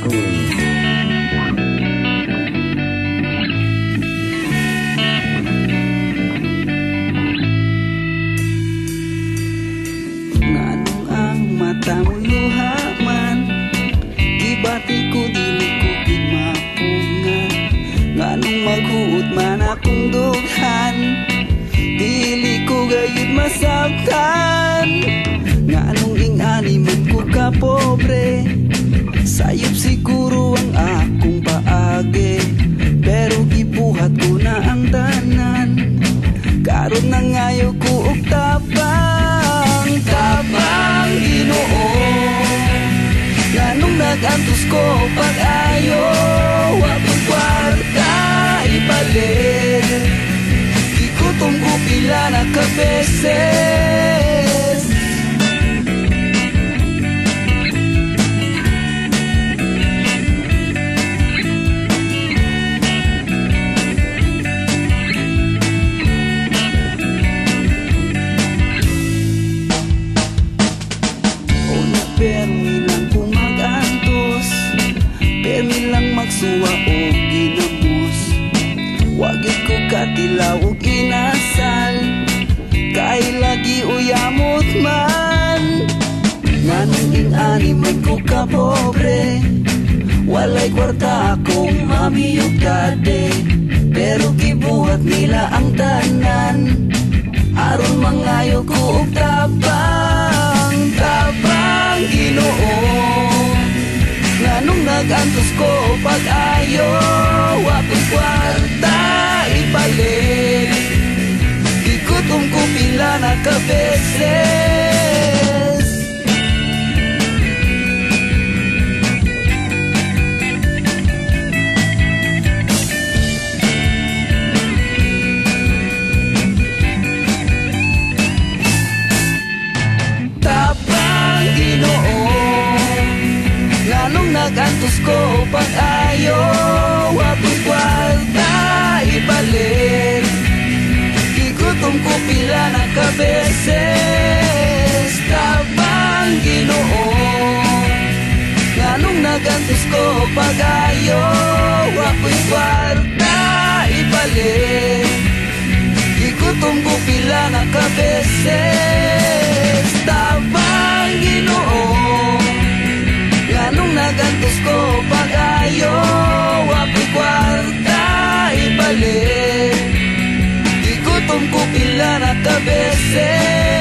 Nganong ang mata mo luha man, gibati ko dili ko gidmapungan. Nganong maghuot man akong dughan, dili ko gayud masabtan. Nganong ingani man ko ka pobre, sayop siguro ang akong paagi. Pero gibuhat ko na ang tanan, karon na ngayo ko og tapang. Tapang Ginoo, nganong nagantos ko pag-ayo. Wa kong kwarta ipalit, ikutom ko pila na ka beses. Permi lang kumagantos, permi lang magsuwa o ginamos. Wagit ko katilaw o inasal, kay lagi uyamot man. Nganong ingani may ko ka pobre, walay kwarta akong mami o dade. Pero gibuhat nila ang tanan, aron mangayo ko og tapang. Tapang Ginoo, nganong nagantos ko pag-ayo. Wa kong kwarta ipalit, ikutom ko pila na ka beses. Nagantos ko pag-ayo, wa kong kwarta ipalit, ikutom ko pila na ka beses. Tapang Ginoo, nganong nagantos ko pag-ayo. Wa kong kwarta ipalit, ikutom ko pila na ka beses. Tapang Ginoo, nganong nagantos ko pag-ayo. Wa ko'y kwarta ipalit, ikutom ko pila na ka beses.